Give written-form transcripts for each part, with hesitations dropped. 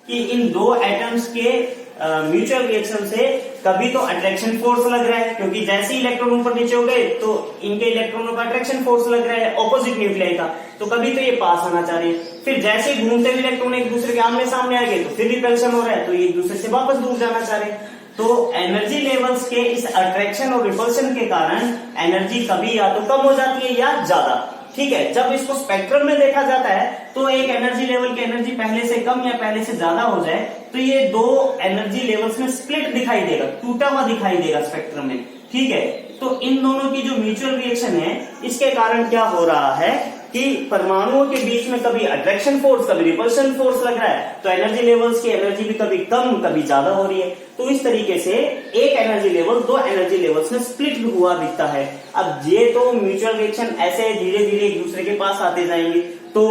कि इन दो एटम्स के म्यूचुअल रिएक्शन से कभी तो अट्रैक्शन फोर्स लग रहा है, क्योंकि जैसे ही इलेक्ट्रॉन ऊपर नीचे हो गए तो इनके इलेक्ट्रॉनों का अट्रैक्शन फोर्स लग रहा है ऑपोजिट न्यूक्लियाई का, तो कभी तो ये पास आना चाह रही है। फिर जैसे ही घूमते हुए इलेक्ट्रॉन एक दूसरे के आमने सामने आ गए तो फिर रिपल्शन हो रहा है, तो ये एक दूसरे से वापस दूर जाना चाह रहे हैं। तो एनर्जी लेवल्स के इस अट्रैक्शन और रिपल्शन के कारण एनर्जी कभी या तो कम हो जाती है या ज्यादा। ठीक है, जब इसको स्पेक्ट्रम में देखा जाता है तो एक एनर्जी लेवल की एनर्जी पहले से कम या पहले से ज्यादा हो जाए तो ये दो एनर्जी लेवल्स में स्प्लिट दिखाई देगा, टूटा हुआ दिखाई देगा स्पेक्ट्रम में। ठीक है, तो इन दोनों की जो म्यूचुअल रिएक्शन है इसके कारण क्या हो रहा है कि परमाणुओं के बीच में कभी अट्रैक्शन फोर्स कभी रिपल्शन फोर्स लग रहा है, तो एनर्जी लेवल्स की एनर्जी भी कभी कम कभी ज्यादा हो रही है। तो इस तरीके से एक एनर्जी लेवल दो एनर्जी लेवल्स में स्प्लिट हुआ दिखता है। अब ये तो म्यूचुअल रिएक्शन ऐसे धीरे धीरे एक दूसरे के पास आते जाएंगे तो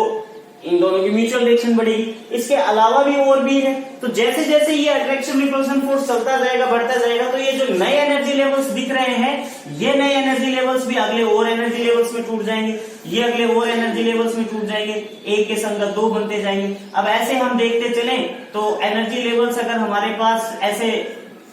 इन दोनों की म्यूचुअल रिएक्शन बढ़ेगी। इसके अलावा भी और भी है, तो जैसे जैसे ये अट्रैक्शन रिपल्शन फोर्स चलता जाएगा बढ़ता जाएगा तो ये जो नए एनर्जी लेवल्स दिख रहे हैं ये नए एनर्जी लेवल्स भी अगले और एनर्जी लेवल्स में टूट जाएंगे, ये अगले और एनर्जी लेवल्स में टूट जाएंगे, एक के संगत दो बनते जाएंगे। अब ऐसे हम देखते चलें तो एनर्जी लेवल्स अगर हमारे पास ऐसे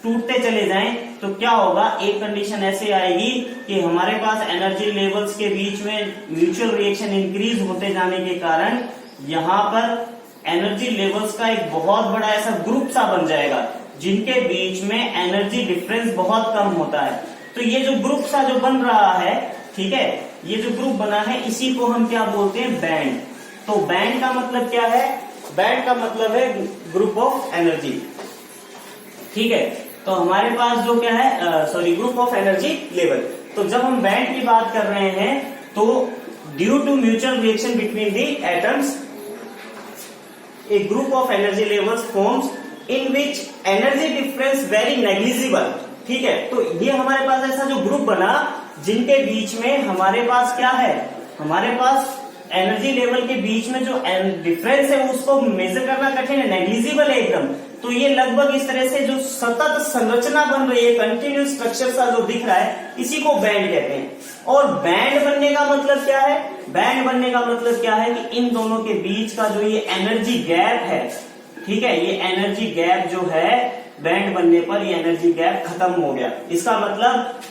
टूटते चले जाएं तो क्या होगा, एक कंडीशन ऐसे आएगी कि हमारे पास एनर्जी लेवल्स के बीच में म्यूचुअल रिएक्शन इंक्रीज होते जाने के कारण यहाँ पर एनर्जी लेवल्स का एक बहुत बड़ा ऐसा ग्रुप सा बन जाएगा जिनके बीच में एनर्जी डिफरेंस बहुत कम होता है। तो ये जो ग्रुप सा जो बन रहा है, ठीक है, ये जो ग्रुप बना है इसी को हम क्या बोलते हैं, बैंड। तो बैंड का मतलब क्या है, बैंड का मतलब है ग्रुप ऑफ एनर्जी। ठीक है, तो हमारे पास जो क्या है ग्रुप ऑफ एनर्जी लेवल। तो जब हम बैंड की बात कर रहे हैं तो due to mutual reaction between the atoms a group of energy levels forms in which energy difference very negligible। ठीक है, तो ये हमारे पास ऐसा जो ग्रुप बना जिनके बीच में हमारे पास क्या है, हमारे पास एनर्जी लेवल के बीच में जो डिफरेंस है उसको मेजर करना कठिन है, नेग्लिजिबल है एकदम। तो ये लगभग इस तरह से जो सतत संरचना बन रही है, कंटिन्यूस स्ट्रक्चर सा जो दिख रहा है, इसी को बैंड कहते हैं। और बैंड बनने का मतलब क्या है, बैंड बनने का मतलब क्या है कि इन दोनों के बीच का जो ये एनर्जी गैप है, ठीक है, ये एनर्जी गैप जो है बैंड बनने पर ये एनर्जी गैप खत्म हो गया। इसका मतलब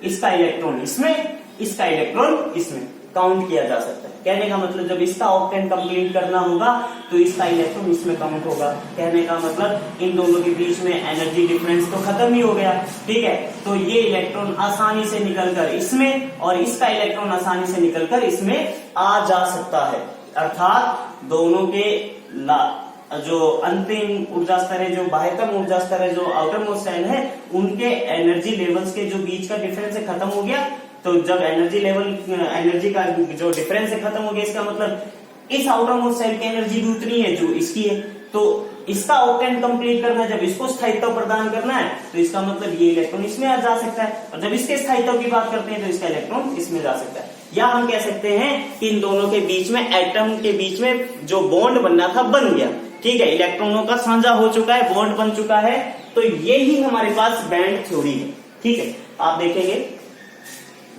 इसका इलेक्ट्रॉन इसमें, इसका इलेक्ट्रॉन इसमें काउंट किया जा सकता है। कहने का मतलब जब इसका ऑक्टेन कंप्लीट करना होगा तो इसका इलेक्ट्रॉन इसमें काउंट होगा। कहने का मतलब इन दोनों के बीच में एनर्जी डिफरेंस तो खत्म ही हो गया। ठीक है, तो ये इलेक्ट्रॉन आसानी से निकलकर इसमें और इसका इलेक्ट्रॉन आसानी से निकलकर इसमें आ जा सकता है। अर्थात दोनों के जो अंतिम ऊर्जा स्तर है, जो बाह्यतम ऊर्जा स्तर है, जो आउटर मोस्ट सेल है, उनके एनर्जी लेवल्स के जो बीच का डिफरेंस है खत्म हो गया। तो जब एनर्जी लेवल, एनर्जी का जो डिफरेंस है खत्म हो गया, इसका मतलब इस आउटर मोस्ट सेल की एनर्जी भी उतनी है जो इसकी है। तो इसका ऑक्टेन कंप्लीट करना है, जब इसको स्थायित्व प्रदान करना है तो इसका मतलब ये इलेक्ट्रॉन इसमें जा सकता है, और जब इसके स्थायित्व की बात करते हैं तो इसका इलेक्ट्रॉन इसमें जा सकता है। या हम कह सकते हैं कि इन दोनों के बीच में, एटम के बीच में जो बॉन्ड बनना था बन गया। ठीक है, इलेक्ट्रॉनों का साझा हो चुका है, बॉन्ड बन चुका है। तो ये ही हमारे पास बैंड थ्योरी है। ठीक है, आप देखेंगे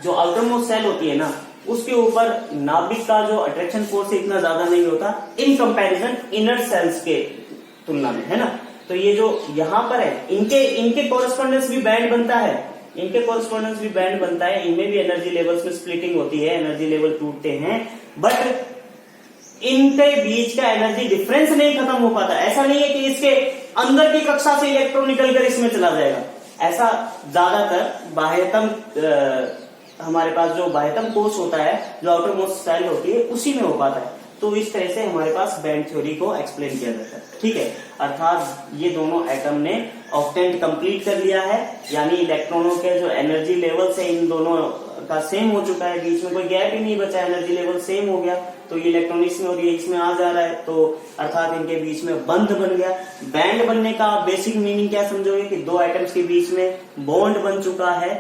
जो आउटर मोस्ट सेल होती है ना, उसके ऊपर नाभिक का जो अट्रैक्शन फोर्स इतना ज्यादा नहीं होता इन कंपैरिजन इनर सेल्स के तुलना में, है ना। तो ये जो यहाँ पर है, इनके कोरस्पोंडेंस भी बैंड बनता है, इनके कोरस्पोंडेंस भी बैंड बनता है, इनमें भी एनर्जी लेवल्स में स्प्लिटिंग होती है, एनर्जी लेवल टूटते हैं, बट इनके बीच का एनर्जी डिफरेंस नहीं खत्म हो पाता। ऐसा नहीं है कि इसके अंदर की कक्षा से इलेक्ट्रॉन निकलकर इसमें चला जाएगा। ऐसा ज्यादातर बाह्यतम हमारे पास जो बाह्यतम कोश होता है, जो आउटर मोस्ट सेल होती है, उसी में हो पाता है। तो इस तरह से हमारे पास बैंड थ्योरी को एक्सप्लेन किया जाता है। ठीक है, अर्थात ये दोनों एटम ने ऑक्टेंट कंप्लीट कर लिया है, यानी इलेक्ट्रॉनों के जो एनर्जी लेवल से इन दोनों का सेम हो चुका है, बीच में कोई गैप ही नहीं बचा, एनर्जी लेवल सेम हो गया। तो ये इलेक्ट्रॉन इसमें और ये इसमें आ जा रहा है, तो अर्थात इनके बीच में बंध बन गया। बैंड बनने का बेसिक मीनिंग क्या समझोगे कि दो एटम्स के बीच में बॉन्ड बन चुका है।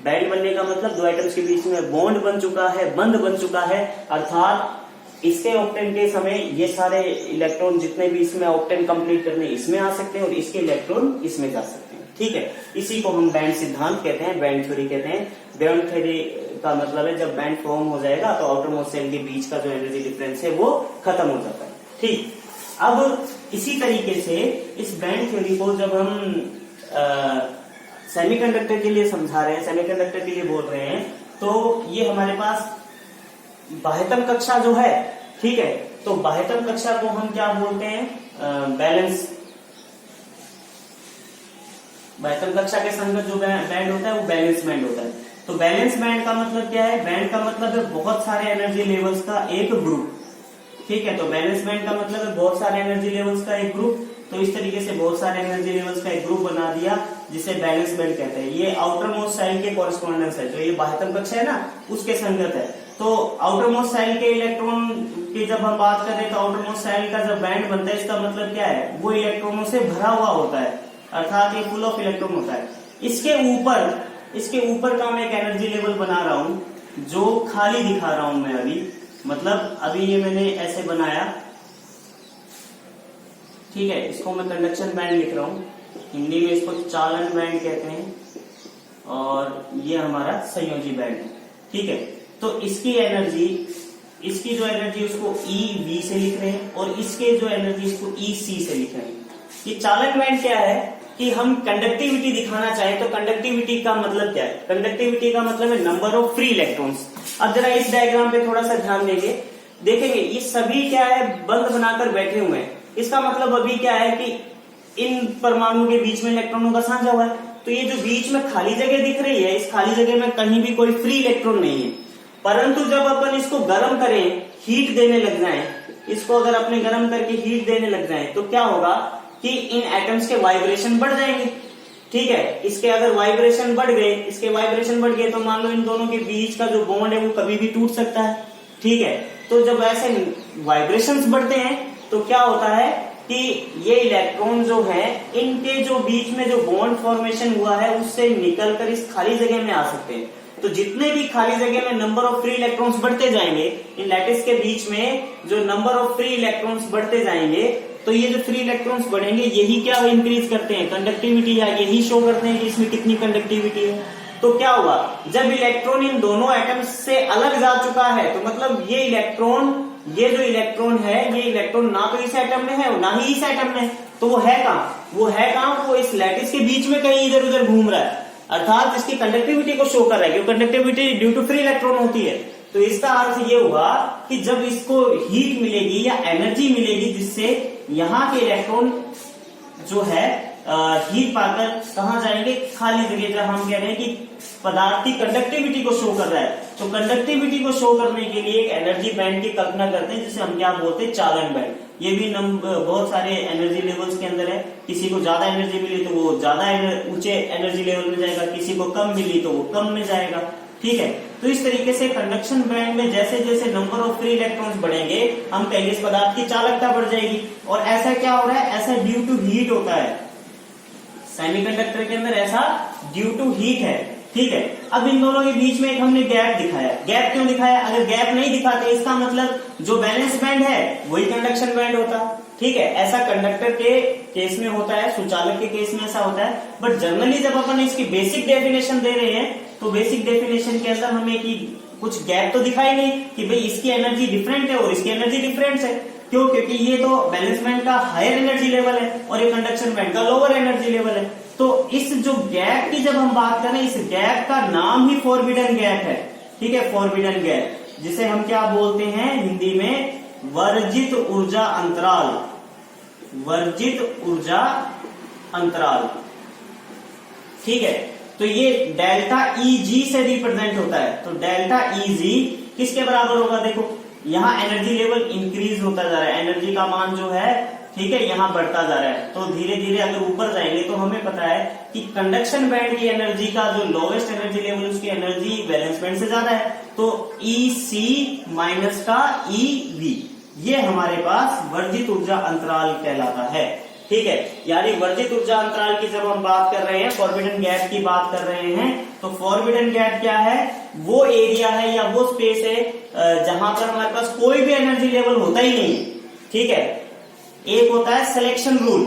बैंड बनने का मतलब दो एटम्स के बीच में बॉन्ड बन चुका है, बंध बन चुका है। अर्थात इसके ऑक्टेन के समय ये सारे इलेक्ट्रॉन जितने भी इसमें ऑक्टेन कंप्लीट करने इसमें आ सकते हैं और इसके इलेक्ट्रॉन इसमें जा सकते हैं। ठीक है, इसी को हम बैंड सिद्धांत कहते हैं, बैंड थ्योरी कहते हैं। बैंड थ्योरी का मतलब है जब बैंड फॉर्म हो जाएगा तो आउटर मोस्ट सेल के बीच का जो एनर्जी डिफरेंस है वो खत्म हो जाता है। ठीक, अब इसी तरीके से इस बैंड थ्योरी को जब हम सेमीकंडक्टर के लिए समझा रहे हैं, सेमीकंडक्टर के लिए बोल रहे हैं, तो ये हमारे पास बाह्यतम कक्षा जो है, ठीक है, तो बाह्यतम कक्षा को हम क्या बोलते हैं, बैलेंस। बाह्यतम कक्षा के संगत जो बैंड होता है वो बैलेंस बैंड होता है। तो बैलेंस बैंड का मतलब क्या है? बैंड का मतलब है बहुत सारे एनर्जी लेवल्स का एक ग्रुप, ठीक है। तो बैलेंस बैंड का मतलब है बहुत सारे एनर्जी लेवल्स का एक ग्रुप। तो इस तरीके से बहुत सारे एनर्जी लेवल्स का एक ग्रुप बना दिया जिसे बैलेंस बैंड कहते हैं। ये आउटर मोस्ट साइड के कॉरेस्पॉन्डेंस है, जो ये बाह्यतम कक्षा है ना उसके संगत है। तो आउटर मोस्ट साइड के इलेक्ट्रॉन की जब हम बात करें तो आउटर मोस्ट साइड का जब बैंड बनता है इसका मतलब क्या है? वो इलेक्ट्रॉनों से भरा हुआ होता है, अर्थात ये फुल ऑफ इलेक्ट्रॉन होता है। इसके ऊपर का मैं एक एनर्जी लेवल बना रहा हूं जो खाली दिखा रहा हूं मैं अभी, मतलब अभी ये मैंने ऐसे बनाया, ठीक है। इसको मैं कंडक्शन बैंड लिख रहा हूं, हिंदी में इसको चालन बैंड कहते हैं, और ये हमारा संयोजी बैंड है, ठीक है। तो इसकी जो एनर्जी उसको EV से लिख रहे हैं और इसके जो एनर्जी इसको EC से लिख रहे हैं। ये चालन बैंड क्या है कि हम कंडक्टिविटी दिखाना चाहे तो कंडक्टिविटी का मतलब क्या है? कंडक्टिविटी का मतलब है नंबर ऑफ फ्री इलेक्ट्रॉन्स। अब जरा इस डायग्राम पे थोड़ा सा ध्यान देखेंगे ये सभी क्या है? बंद बनाकर बैठे हुए हैं। इसका मतलब अभी क्या है कि इन परमाणुओं के बीच में इलेक्ट्रॉनों का साझा हुआ है। तो ये जो बीच में खाली जगह दिख रही है, इस खाली जगह में कहीं भी कोई फ्री इलेक्ट्रॉन नहीं है। परंतु जब अपन इसको गर्म करें, हीट देने लग जाए, इसको अगर अपने गर्म करके हीट देने लग जाए तो क्या होगा कि इन एटम्स के वाइब्रेशन बढ़ जाएंगे, ठीक है। इसके अगर वाइब्रेशन बढ़ गए तो मान लो इन दोनों के बीच का जो बॉन्ड है वो कभी भी टूट सकता है, ठीक है। तो जब ऐसे वाइब्रेशंस बढ़ते हैं तो क्या होता है कि ये इलेक्ट्रॉन जो है इनके जो बीच में जो बॉन्ड फॉर्मेशन हुआ है उससे निकलकर इस खाली जगह में आ सकते हैं। तो जितने भी खाली जगह में नंबर ऑफ फ्री इलेक्ट्रॉन्स बढ़ते जाएंगे, इन लैटिस के बीच में जो नंबर ऑफ फ्री इलेक्ट्रॉन्स बढ़ते जाएंगे, तो ये जो फ्री इलेक्ट्रॉन्स बढ़ेंगे यही क्या इंक्रीज करते हैं? कंडक्टिविटी, या यही शो करते हैं कि इसमें कितनी कंडक्टिविटी है। तो क्या हुआ? जब इलेक्ट्रॉन इन दोनों एटम्स से अलग जा चुका है तो मतलब ये जो इलेक्ट्रॉन है, ये इलेक्ट्रॉन ना तो इस एटम में है ना ही इस एटम में, तो वो है कहां? वो इस लैटिस के बीच में कहीं इधर उधर घूम रहा है, अर्थात इसकी कंडक्टिविटी को शो कर रहा है, क्योंकि conductivity due to free electron होती है। तो इसका अर्थ ये हुआ कि जब इसको हीट मिलेगी या एनर्जी मिलेगी जिससे यहाँ के इलेक्ट्रॉन जो है हीट पाकर कहाँ जाएंगे? खाली जगह। जब हम कह रहे हैं कि पदार्थ की कंडक्टिविटी को शो कर रहा है, तो कंडक्टिविटी को शो करने के लिए एक एनर्जी बैंड की कल्पना करते हैं जिसे हम क्या बोलते हैं? चालन बैंड। ये भी बहुत सारे एनर्जी लेवल्स के अंदर है। किसी को ज्यादा एनर्जी मिली तो वो ज्यादा ऊंचे एनर्जी लेवल में जाएगा, किसी को कम मिली तो वो कम में जाएगा, ठीक है। तो इस तरीके से कंडक्शन बैंड में जैसे जैसे नंबर ऑफ फ्री इलेक्ट्रॉन्स बढ़ेंगे, हम कहेंगे इस पदार्थ की चालकता बढ़ जाएगी। और ऐसा क्या हो रहा है? ऐसा ड्यू टू हीट होता है। सेमीकंडक्टर के अंदर ऐसा ड्यू टू हीट है, ठीक है। अब इन दोनों के बीच में एक हमने गैप दिखाया। गैप क्यों दिखाया? अगर गैप नहीं दिखाते इसका मतलब जो बैलेंस बैंड है वही कंडक्शन बैंड होता, ठीक है। ऐसा कंडक्टर के केस में होता है, सुचालक के केस में ऐसा होता है। बट जनरली जब अपन इसकी बेसिक डेफिनेशन दे रहे हैं तो बेसिक डेफिनेशन के अंदर हमें की कुछ गैप तो दिखाई नहीं कि भाई इसकी एनर्जी डिफरेंट है और इसकी एनर्जी डिफरेंट है। क्यों? क्योंकि ये तो बैलेंस बैंड का हायर एनर्जी लेवल है और ये कंडक्शन बैंड का लोअर एनर्जी लेवल है। तो इस जो गैप की जब हम बात करें, इस गैप का नाम ही फॉरबिडन गैप है, ठीक है। फॉरबिडन गैप, जिसे हम क्या बोलते हैं हिंदी में? वर्जित ऊर्जा अंतराल। वर्जित ऊर्जा अंतराल, ठीक है। तो ये डेल्टा EG से रिप्रेजेंट होता है। तो डेल्टा EG किसके बराबर होगा? देखो यहाँ एनर्जी लेवल इंक्रीज होता जा रहा है, एनर्जी का मान जो है, ठीक है, यहाँ बढ़ता जा रहा है। तो धीरे धीरे अगर ऊपर जाएंगे तो हमें पता है कि कंडक्शन बैंड की एनर्जी का जो लोवेस्ट एनर्जी लेवल उसकी एनर्जी बैलेंस बैंड से ज्यादा है। तो EC माइनस का EV, ये हमारे पास वर्जित ऊर्जा अंतराल कहलाता है, ठीक है। यानी वर्जित ऊर्जा अंतराल की जब हम बात कर रहे हैं, फॉरबिडन गैप की बात कर रहे हैं, तो फॉरबिडन गैप क्या है? वो एरिया है या वो स्पेस है जहां पर हमारे पास कोई भी एनर्जी लेवल होता ही नहीं, ठीक है। एक होता है सिलेक्शन रूल।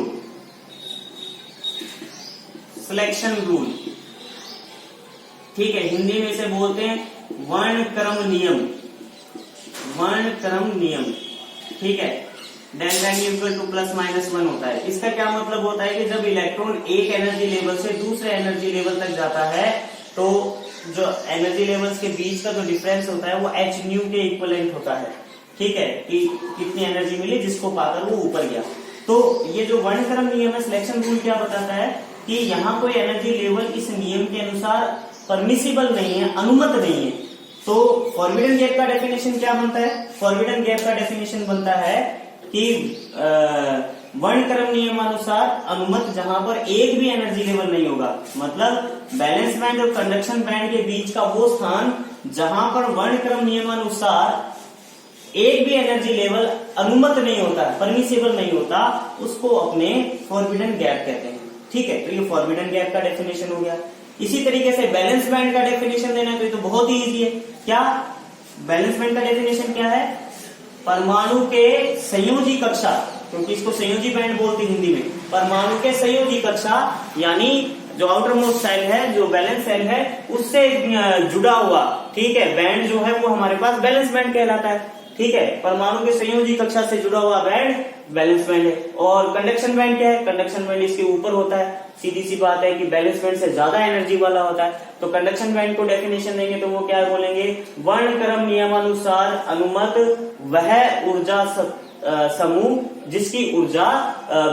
सिलेक्शन रूल, ठीक है, हिंदी में इसे बोलते हैं वर्ण क्रम नियम। वर्ण क्रम नियम, ठीक है। Then value equal to plus minus 1 होता है। इसका क्या मतलब होता है कि जब इलेक्ट्रॉन एक एनर्जी लेवल से दूसरे एनर्जी लेवल तक जाता है तो जो एनर्जी लेवल्स के बीच का जो डिफरेंस होता है वो एच न्यू के इक्वलेंट होता है। ठीक है, कि कितनी एनर्जी मिली जिसको पाकर वो ऊपर गया। तो ये जो वर्णक्रम नियम है, सिलेक्शन रूल क्या बताता है कि यहाँ कोई एनर्जी लेवल इस नियम के अनुसार परमिसिबल नहीं है, अनुमत नहीं है। तो फॉरबिडन गैप का डेफिनेशन क्या बनता है? फॉरबिडन गैप का डेफिनेशन बनता है कि वर्णक्रम नियमानुसार अनुमत जहां पर एक भी एनर्जी लेवल नहीं होगा, मतलब बैलेंस बैंड और कंडक्शन बैंड के बीच का वो स्थान जहां पर वर्णक्रम नियमानुसार एक भी एनर्जी लेवल अनुमत नहीं होता, परमिसिबल नहीं होता, उसको अपने फॉरबिडन गैप कहते हैं। ठीक है, तो ये फॉरबिडन गैप का डेफिनेशन हो गया। इसी तरीके से बैलेंस बैंड का डेफिनेशन देना है तो बहुत ही इजी है। क्या बैलेंस बैंड का डेफिनेशन क्या है? परमाणु के संयोजी कक्षा, क्योंकि इसको संयोजी बैंड बोलते हैं हिंदी में, परमाणु के संयोजी कक्षा यानी जो आउटर मोस्ट सेल है, जो बैलेंस सेल है, उससे जुड़ा हुआ, ठीक है, बैंड जो है वो हमारे पास बैलेंस बैंड कहलाता है। ठीक है, परमाणु के संयोजी कक्षा से जुड़ा हुआ बैंड बैलेंस बैंड है। और कंडक्शन बैंड क्या है? कंडक्शन बैंड इसके ऊपर होता है। सीधी सी बात है कि बैलेंस बैंड से ज्यादा एनर्जी वाला होता है। तो कंडक्शन बैंड को डेफिनेशन देंगे तो वो क्या बोलेंगे? वर्णक्रम नियमानुसार अनुमत वह ऊर्जा समूह जिसकी ऊर्जा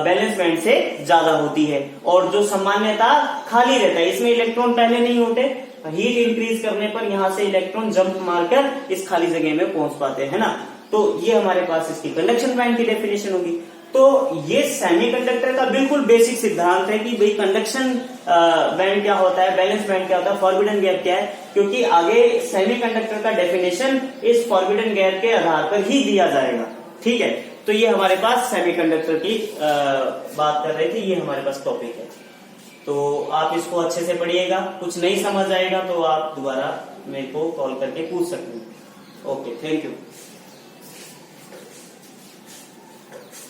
बैलेंस बैंड से ज्यादा होती है और जो सामान्यता खाली रहता है, इसमें इलेक्ट्रॉन पहले नहीं होते, हीट इंक्रीज करने पर यहां से इलेक्ट्रॉन जंप मारकर इस खाली जगह में पहुंच पाते हैं ना। तो ये हमारे पास इसकी कंडक्शन बैंड की डेफिनेशन होगी। तो ये सेमीकंडक्टर का बिल्कुल बेसिक सिद्धांत है कि भाई कंडक्शन बैंड क्या होता है, बैलेंस बैंड क्या होता है, फॉरबिडन गैप क्या है, क्योंकि आगे सेमीकंडक्टर का डेफिनेशन इस फॉरबिडन गैप के आधार पर ही दिया जाएगा। ठीक है, तो ये हमारे पास सेमीकंडक्टर की बात कर रहे थे, ये हमारे पास टॉपिक है। तो आप इसको अच्छे से पढ़िएगा, कुछ नहीं समझ आएगा तो आप दोबारा मेरे को कॉल करके पूछ सकते हैं। Okay, thank you.